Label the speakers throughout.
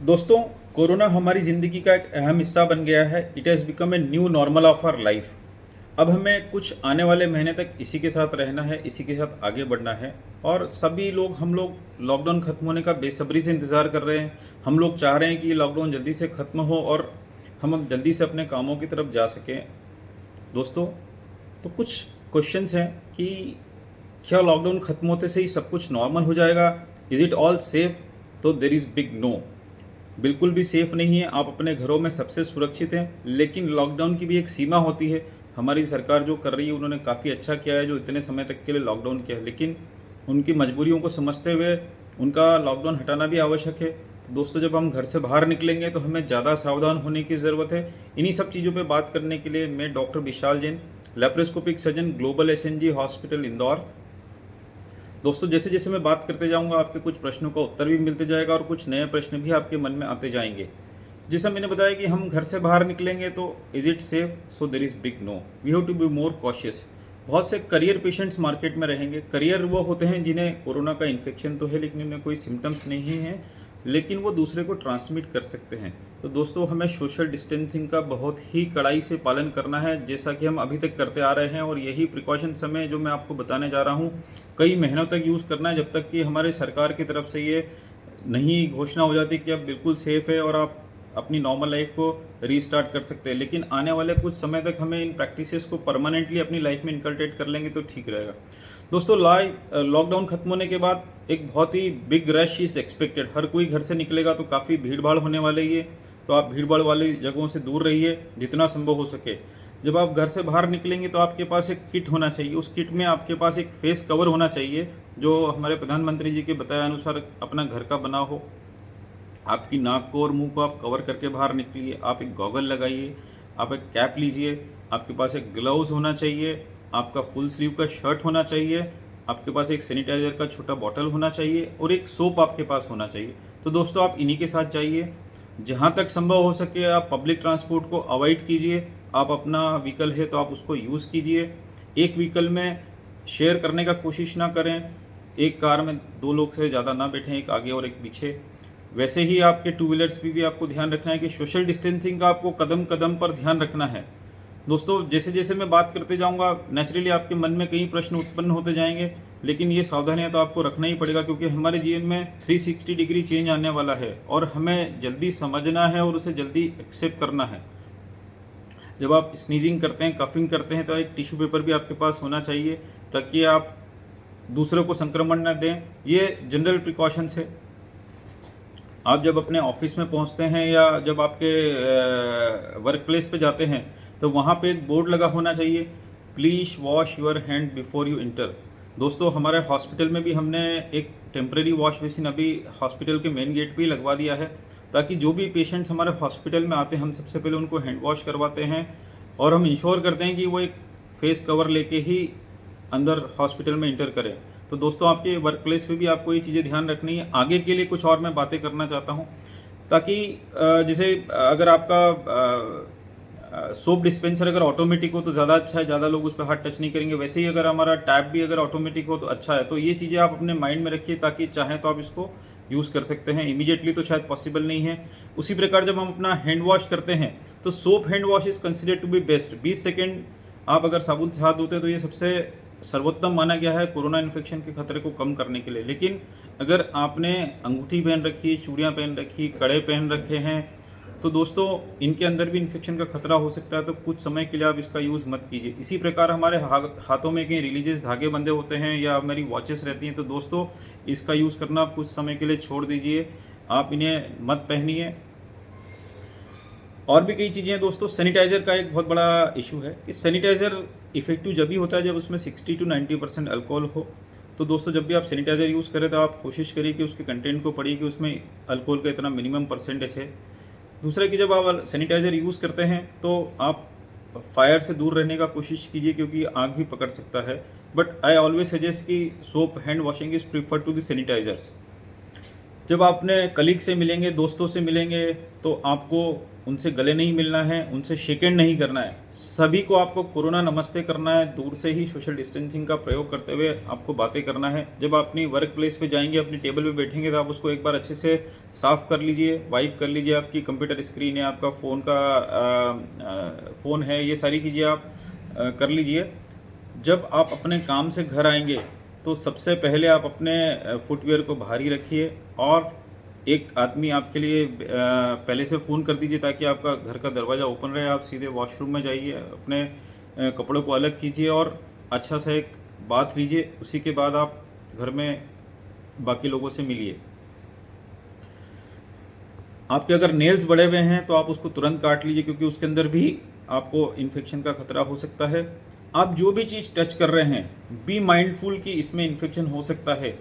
Speaker 1: दोस्तों, कोरोना हमारी ज़िंदगी का एक अहम हिस्सा बन गया है। It has become a new normal of our life. अब हमें कुछ आने वाले महीने तक इसी के साथ रहना है, इसी के साथ आगे बढ़ना है। और सभी लोग हम लोग लॉकडाउन ख़त्म होने का बेसब्री से इंतज़ार कर रहे हैं। हम लोग चाह रहे हैं कि ये लॉकडाउन जल्दी से ख़त्म हो और हम अब जल्दी से अपने कामों की तरफ जा सकें। दोस्तों, तो कुछ क्वेश्चंस हैं कि क्या लॉकडाउन ख़त्म होते से ही सब कुछ नॉर्मल हो जाएगा? Is it all safe? तो देर इज़ बिग नो। बिल्कुल भी सेफ़ नहीं है। आप अपने घरों में सबसे सुरक्षित हैं, लेकिन लॉकडाउन की भी एक सीमा होती है। हमारी सरकार जो कर रही है, उन्होंने काफ़ी अच्छा किया है जो इतने समय तक के लिए लॉकडाउन किया है, लेकिन उनकी मजबूरियों को समझते हुए उनका लॉकडाउन हटाना भी आवश्यक है। तो दोस्तों, जब हम घर से बाहर निकलेंगे तो हमें ज़्यादा सावधान होने की ज़रूरत है। इन्हीं सब चीज़ों पर बात करने के लिए मैं doctor Vishal Jain, laparoscopic surgeon, global SNG hospital, Indore. दोस्तों, जैसे जैसे मैं बात करते जाऊंगा, आपके कुछ प्रश्नों का उत्तर भी मिलते जाएगा और कुछ नए प्रश्न भी आपके मन में आते जाएंगे। जैसा मैंने बताया कि हम घर से बाहर निकलेंगे तो is it safe? So there is big no. We have to be more cautious. बहुत से करियर पेशेंट्स मार्केट में रहेंगे। करियर वो होते हैं जिन्हें कोरोना का इन्फेक्शन तो है, लेकिन उन्हें कोई सिम्टम्स नहीं है, लेकिन वो दूसरे को ट्रांसमिट कर सकते हैं। तो दोस्तों, हमें सोशल डिस्टेंसिंग का बहुत ही कड़ाई से पालन करना है, जैसा कि हम अभी तक करते आ रहे हैं। और यही प्रिकॉशंस हमें, जो मैं आपको बताने जा रहा हूँ, कई महीनों तक यूज़ करना है, जब तक कि हमारे सरकार की तरफ से ये नहीं घोषणा हो जाती कि अब बिल्कुल सेफ़ है और आप अपनी नॉर्मल लाइफ को रीस्टार्ट कर सकते हैं। लेकिन आने वाले कुछ समय तक हमें इन प्रैक्टिसेस को परमानेंटली अपनी लाइफ में इनकल्ट्रेट कर लेंगे तो ठीक रहेगा। दोस्तों, लॉकडाउन खत्म होने के बाद एक बहुत ही बिग रश इज़ एक्सपेक्टेड। हर कोई घर से निकलेगा तो काफ़ी भीड़ भाड़ होने वाली है। तो आप भीड़ भाड़ वाली जगहों से दूर रहिए जितना संभव हो सके। जब आप घर से बाहर निकलेंगे तो आपके पास एक किट होना चाहिए। उस किट में आपके पास एक फेस कवर होना चाहिए, जो हमारे प्रधानमंत्री जी के बताए अनुसार अपना घर का बना हो। आपकी नाक को और मुंह को आप कवर करके बाहर निकलिए। आप एक गॉगल लगाइए, आप एक कैप लीजिए, आपके पास एक ग्लव्स होना चाहिए, आपका फुल स्लीव का शर्ट होना चाहिए, आपके पास एक सैनिटाइजर का छोटा बॉटल होना चाहिए और एक सोप आपके पास होना चाहिए। तो दोस्तों, आप इन्हीं के साथ जाइए। जहाँ तक संभव हो सके आप पब्लिक ट्रांसपोर्ट को अवॉइड कीजिए। आप अपना व्हीकल है तो आप उसको यूज़ कीजिए। एक व्हीकल में शेयर करने का कोशिश ना करें। एक कार में 2 लोग से ज़्यादा ना बैठें, एक आगे और एक पीछे। वैसे ही आपके टू व्हीलर्स भी आपको ध्यान रखना है कि सोशल डिस्टेंसिंग का आपको कदम कदम पर ध्यान रखना है। दोस्तों, जैसे जैसे मैं बात करते जाऊंगा, नेचुरली आपके मन में कई प्रश्न उत्पन्न होते जाएंगे, लेकिन ये सावधानियां तो आपको रखना ही पड़ेगा, क्योंकि हमारे जीवन में 360 डिग्री चेंज आने वाला है और हमें जल्दी समझना है और उसे जल्दी एक्सेप्ट करना है। जब आप स्नीजिंग करते हैं, कफिंग करते हैं, तो एक टिश्यू पेपर भी आपके पास होना चाहिए, ताकि आप दूसरों को संक्रमण न दें। ये जनरल प्रिकॉशंस है। आप जब अपने ऑफिस में पहुंचते हैं या जब आपके वर्क प्लेस पे जाते हैं, तो वहाँ पे एक बोर्ड लगा होना चाहिए, please wash your hand before you inter. दोस्तों, हमारे हॉस्पिटल में भी हमने एक टेम्प्रेरी वॉश बेसिन अभी हॉस्पिटल के मेन गेट पे ही लगवा दिया है, ताकि जो भी पेशेंट्स हमारे हॉस्पिटल में आते हैं, हम सबसे पहले उनको हैंड वॉश करवाते हैं और हम इंश्योर करते हैं कि वो एक फेस कवर लेके ही अंदर हॉस्पिटल में इंटर करें। तो दोस्तों, आपके वर्क प्लेस पे भी आपको ये चीज़ें ध्यान रखनी है। आगे के लिए कुछ और मैं बातें करना चाहता हूँ, ताकि जैसे अगर आपका सोप डिस्पेंसर अगर ऑटोमेटिक हो तो ज़्यादा अच्छा है, ज़्यादा लोग उस पर हाथ टच नहीं करेंगे। वैसे ही अगर हमारा टैप भी अगर ऑटोमेटिक हो तो अच्छा है। तो ये चीज़ें आप अपने माइंड में रखिए, ताकि चाहें तो आप इसको यूज़ कर सकते हैं। इमीडिएटली तो शायद पॉसिबल नहीं है। उसी प्रकार जब हम अपना हैंड वॉश करते हैं तो soap hand wash is considered to be best. 20 second आप अगर साबुन से हाथ धोते हैं तो ये सबसे सर्वोत्तम माना गया है कोरोना इन्फेक्शन के खतरे को कम करने के लिए। लेकिन अगर आपने अंगूठी पहन रखी, चूड़ियाँ पहन रखी, कड़े पहन रखे हैं, तो दोस्तों इनके अंदर भी इन्फेक्शन का खतरा हो सकता है। तो कुछ समय के लिए आप इसका यूज़ मत कीजिए। इसी प्रकार हमारे हाथों में कहीं रिलीजियस धागे बंधे होते हैं या हमारी वॉचेस रहती हैं, तो दोस्तों इसका यूज़ करना आप कुछ समय के लिए छोड़ दीजिए। आप इन्हें मत पहनिए। और भी कई चीज़ें हैं दोस्तों। सैनिटाइज़र का एक बहुत बड़ा इशू है कि सैनिटाइज़र इफेक्टिव जब भी होता है जब उसमें 60 to 90% अल्कोहल हो। तो दोस्तों, जब भी आप सैनिटाइज़र यूज़ करें तो आप कोशिश करिए कि उसके कंटेंट को पढ़िए कि उसमें अल्कोहल का इतना मिनिमम परसेंटेज है। दूसरा कि जब आप सैनिटाइज़र यूज़ करते हैं तो आप फायर से दूर रहने का कोशिश कीजिए, क्योंकि आग भी पकड़ सकता है। बट आई ऑलवेज सजेस्ट कि soap hand washing is prefer to the sanitizers. जब आप अपने कलीग से मिलेंगे, दोस्तों से मिलेंगे, तो आपको उनसे गले नहीं मिलना है, उनसे शेक हैंड नहीं करना है। सभी को आपको कोरोना नमस्ते करना है, दूर से ही सोशल डिस्टेंसिंग का प्रयोग करते हुए आपको बातें करना है। जब आप अपनी वर्क प्लेस पे जाएंगे, अपनी टेबल पे बैठेंगे, तो आप उसको एक बार अच्छे से साफ़ कर लीजिए, वाइप कर लीजिए। आपकी कंप्यूटर स्क्रीन है, आपका फ़ोन है, ये सारी चीज़ें आप कर लीजिए। जब आप अपने काम से घर आएंगे, तो सबसे पहले आप अपने फुटवियर को बाहर ही रखिए और एक आदमी आपके लिए पहले से फ़ोन कर दीजिए ताकि आपका घर का दरवाज़ा ओपन रहे। आप सीधे वॉशरूम में जाइए, अपने कपड़ों को अलग कीजिए और अच्छा सा एक बाथ लीजिए। उसी के बाद आप घर में बाकी लोगों से मिलिए। आपके अगर नेल्स बड़े हुए हैं तो आप उसको तुरंत काट लीजिए, क्योंकि उसके अंदर भी आपको इन्फेक्शन का खतरा हो सकता है। आप जो भी चीज़ टच कर रहे हैं, बी माइंडफुल कि इसमें इन्फेक्शन हो सकता है।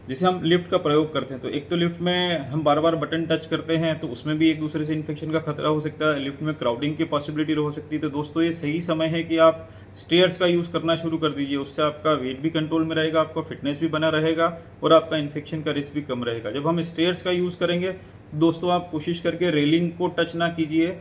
Speaker 1: जैसे हम लिफ्ट का प्रयोग करते हैं, तो एक तो लिफ्ट में हम बार बार बटन टच करते हैं, तो उसमें भी एक दूसरे से इन्फेक्शन का खतरा हो सकता है। लिफ्ट में क्राउडिंग की पॉसिबिलिटी हो सकती है। तो दोस्तों, ये सही समय है कि आप स्टेयर्स का यूज़ करना शुरू कर दीजिए। उससे आपका वेट भी कंट्रोल में रहेगा, आपका फिटनेस भी बना रहेगा और आपका इन्फेक्शन का रिस्क भी कम रहेगा। जब हम स्टेयर्स का यूज़ करेंगे, दोस्तों आप कोशिश करके रेलिंग को टच ना कीजिए,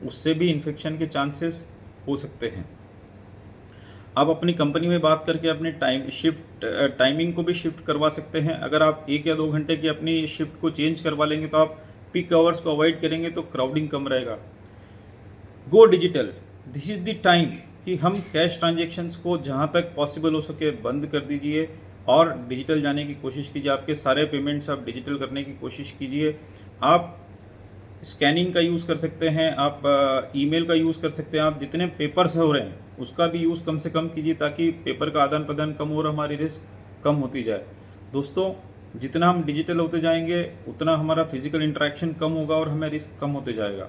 Speaker 1: उससे भी इन्फेक्शन के चांसेस हो सकते हैं। आप अपनी कंपनी में बात करके अपनी टाइमिंग को भी शिफ्ट करवा सकते हैं। अगर आप 1 या 2 घंटे की अपनी शिफ्ट को चेंज करवा लेंगे, तो आप पीक आवर्स को अवॉइड करेंगे, तो क्राउडिंग कम रहेगा। गो digital, this is the time कि हम कैश ट्रांजेक्शन्स को जहाँ तक पॉसिबल हो सके बंद कर दीजिए और डिजिटल जाने की कोशिश कीजिए। आपके सारे पेमेंट्स आप डिजिटल करने की कोशिश कीजिए। आप स्कैनिंग का यूज़ कर सकते हैं, आप ईमेल का यूज़ कर सकते हैं। आप जितने पेपर्स हो रहे हैं उसका भी यूज़ कम से कम कीजिए, ताकि पेपर का आदान प्रदान कम हो और हमारी रिस्क कम होती जाए। दोस्तों, जितना हम डिजिटल होते जाएंगे, उतना हमारा फिजिकल इंटरेक्शन कम होगा और हमें रिस्क कम होते जाएगा।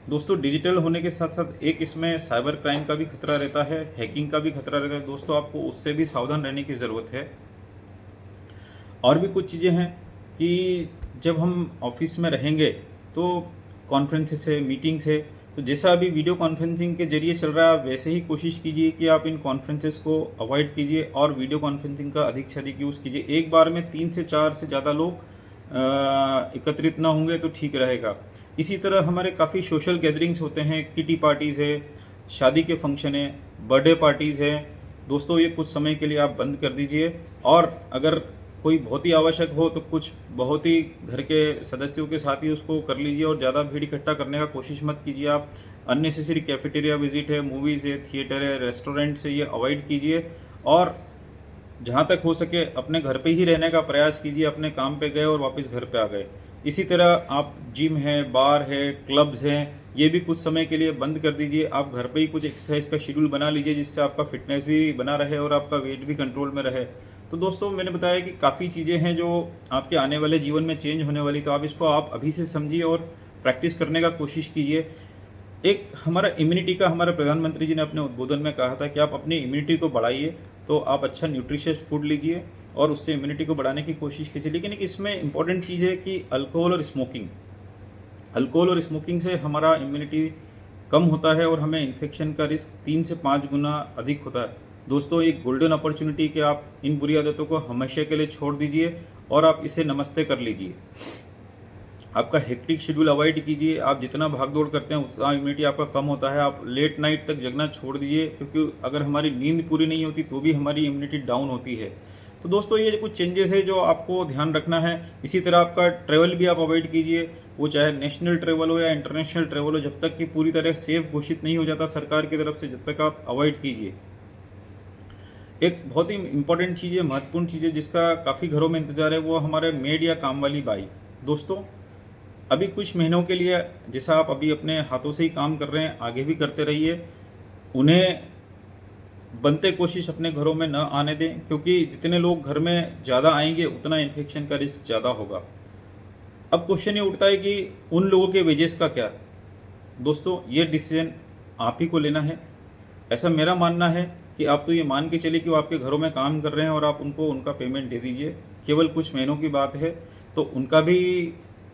Speaker 1: दोस्तों, डिजिटल होने के साथ साथ एक इसमें साइबर क्राइम का भी खतरा रहता है, हैकिंग का भी खतरा रहता है। दोस्तों, आपको उससे भी सावधान रहने की ज़रूरत है। और भी कुछ चीज़ें हैं कि जब हम ऑफिस में रहेंगे, तो कॉन्फ्रेंसेस है, मीटिंग्स है, तो जैसा अभी वीडियो कॉन्फ्रेंसिंग के जरिए चल रहा है, आप वैसे ही कोशिश कीजिए कि आप इन कॉन्फ्रेंसेस को अवॉइड कीजिए और वीडियो कॉन्फ्रेंसिंग का अधिक से अधिक यूज़ कीजिए। एक बार में 3 से 4 से ज़्यादा लोग एकत्रित ना होंगे तो ठीक रहेगा। इसी तरह हमारे काफ़ी सोशल गैदरिंग्स होते हैं, किटी पार्टीज़ है, शादी के फंक्शन है, बर्थडे पार्टीज़ है। दोस्तों, ये कुछ समय के लिए आप बंद कर दीजिए और अगर कोई बहुत ही आवश्यक हो तो कुछ बहुत ही घर के सदस्यों के साथ ही उसको कर लीजिए और ज़्यादा भीड़ इकट्ठा करने का कोशिश मत कीजिए। आप अननेसेसरी कैफेटेरिया विजिट है, मूवीज़ है, थिएटर है, रेस्टोरेंट से, ये अवॉइड कीजिए और जहाँ तक हो सके अपने घर पे ही रहने का प्रयास कीजिए। अपने काम पे गए और वापस घर पे आ गए। इसी तरह आप जिम है, बार है, क्लब्स हैं, ये भी कुछ समय के लिए बंद कर दीजिए। आप घर पे ही कुछ एक्सरसाइज का शेड्यूल बना लीजिए, जिससे आपका फिटनेस भी बना रहे और आपका वेट भी कंट्रोल में रहे। तो दोस्तों, मैंने बताया कि काफ़ी चीज़ें हैं जो आपके आने वाले जीवन में चेंज होने वाली, तो आप इसको आप अभी से समझिए और प्रैक्टिस करने का कोशिश कीजिए। एक हमारा इम्यूनिटी का, हमारे प्रधानमंत्री जी ने अपने उद्बोधन में कहा था कि आप अपनी इम्यूनिटी को बढ़ाइए, तो आप अच्छा न्यूट्रिशियस फूड लीजिए और उससे इम्यूनिटी को बढ़ाने की कोशिश कीजिए। लेकिन एक इसमें इंपॉर्टेंट चीज़ है कि अल्कोहल और स्मोकिंग से हमारा इम्यूनिटी कम होता है और हमें इन्फेक्शन का रिस्क 3 से 5 गुना अधिक होता है। दोस्तों, एक गोल्डन अपॉर्चुनिटी कि आप इन बुरी आदतों को हमेशा के लिए छोड़ दीजिए और आप इसे नमस्ते कर लीजिए। आपका हेक्टिक शेड्यूल अवॉइड कीजिए। आप जितना भाग दौड़ करते हैं उतना इम्यूनिटी आपका कम होता है। आप लेट नाइट तक जगना छोड़ दीजिए, क्योंकि अगर हमारी नींद पूरी नहीं होती तो भी हमारी इम्यूनिटी डाउन होती है। तो दोस्तों, ये कुछ चेंजेस है जो आपको ध्यान रखना है। इसी तरह आपका ट्रैवल भी आप अवॉइड कीजिए, वो चाहे नेशनल ट्रैवल हो या इंटरनेशनल ट्रैवल हो। जब तक कि पूरी तरह सेफ घोषित नहीं हो जाता सरकार की तरफ से, जब तक आप अवॉइड कीजिए। एक बहुत ही इंपॉर्टेंट चीज़ है, महत्वपूर्ण चीज़ है, जिसका काफ़ी घरों में इंतजार है, वो हमारे मेड या काम वाली बाई। दोस्तों, अभी कुछ महीनों के लिए जैसा आप अभी अपने हाथों से ही काम कर रहे हैं, आगे भी करते रहिए। उन्हें बनते कोशिश अपने घरों में न आने दें, क्योंकि जितने लोग घर में ज़्यादा आएंगे उतना इन्फेक्शन का रिस्क ज़्यादा होगा। अब क्वेश्चन ये उठता है कि उन लोगों के वेजेस का क्या? दोस्तों, ये डिसीजन आप ही को लेना है। ऐसा मेरा मानना है कि आप तो ये मान के चलिए कि वो आपके घरों में काम कर रहे हैं और आप उनको उनका पेमेंट दे दीजिए। केवल कुछ महीनों की बात है, तो उनका भी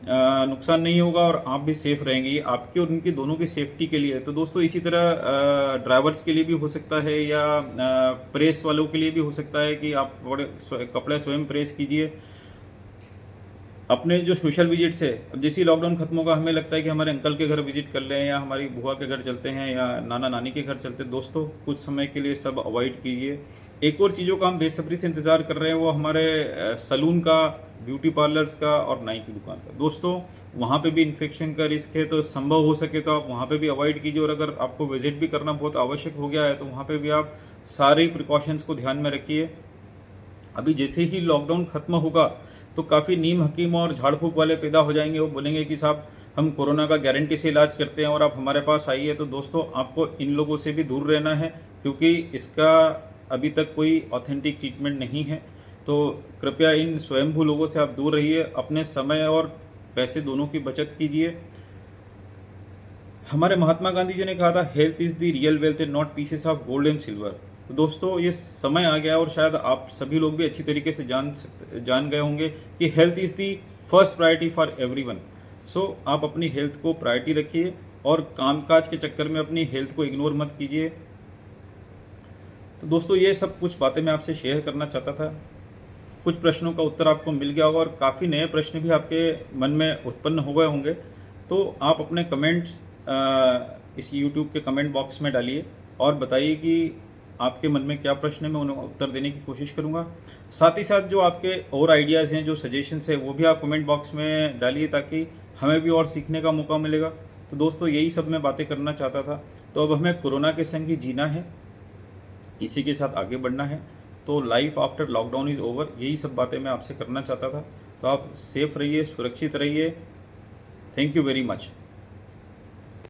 Speaker 1: नुकसान नहीं होगा और आप भी सेफ रहेंगे। ये आपकी और उनकी दोनों की सेफ्टी के लिए है। तो दोस्तों, इसी तरह ड्राइवर्स के लिए भी हो सकता है या प्रेस वालों के लिए भी हो सकता है कि आप कपड़े स्वयं प्रेस कीजिए। अपने जो सोशल विजिट्स है, अब जैसे ही लॉकडाउन खत्म होगा हमें लगता है कि हमारे अंकल के घर विजिट कर लें या हमारी बुआ के घर चलते हैं या नाना नानी के घर चलते हैं। दोस्तों कुछ समय के लिए सब अवॉइड कीजिए। एक और चीज़ों का हम बेसब्री से इंतज़ार कर रहे हैं, वो हमारे सलून का, ब्यूटी पार्लर्स का और नाई की दुकान का। दोस्तों वहाँ पे भी इन्फेक्शन का रिस्क है, तो संभव हो सके तो आप वहाँ पे भी अवॉइड कीजिए। और अगर आपको विजिट भी करना बहुत आवश्यक हो गया है तो वहाँ पे भी आप सारे प्रिकॉशंस को ध्यान में रखिए। अभी जैसे ही लॉकडाउन खत्म होगा तो काफ़ी नीम हकीम और झाड़ फूक वाले पैदा हो जाएंगे। वो बोलेंगे कि साहब हम कोरोना का गारंटी से इलाज करते हैं और आप हमारे पास आइए। तो दोस्तों आपको इन लोगों से भी दूर रहना है, क्योंकि इसका अभी तक कोई ऑथेंटिक ट्रीटमेंट नहीं है। तो कृपया इन स्वयंभू लोगों से आप दूर रहिए, अपने समय और पैसे दोनों की बचत कीजिए। हमारे महात्मा गांधी जी ने कहा था, health is the real wealth and not pieces of gold and silver. तो दोस्तों ये समय आ गया और शायद आप सभी लोग भी अच्छी तरीके से जान गए होंगे कि health is the first priority for everyone. So आप अपनी हेल्थ को प्रायोरिटी रखिए और कामकाज के चक्कर में अपनी हेल्थ को इग्नोर मत कीजिए। तो दोस्तों ये सब कुछ बातें मैं आपसे शेयर करना चाहता था। कुछ प्रश्नों का उत्तर आपको मिल गया होगा और काफ़ी नए प्रश्न भी आपके मन में उत्पन्न हो गए होंगे। तो आप अपने कमेंट्स इस YouTube के कमेंट बॉक्स में डालिए और बताइए कि आपके मन में क्या प्रश्न है, मैं उन्हें उत्तर देने की कोशिश करूँगा। साथ ही साथ जो आपके और आइडियाज़ हैं, जो सजेशंस हैं, वो भी आप कमेंट बॉक्स में डालिए ताकि हमें भी और सीखने का मौका मिलेगा। तो दोस्तों यही सब मैं बातें करना चाहता था। तो अब हमें कोरोना के संग ही जीना है, इसी के साथ आगे बढ़ना है। तो life after lockdown is over, यही सब बातें मैं आपसे करना चाहता था। तो आप सेफ रहिए, सुरक्षित रहिए। Thank you very much.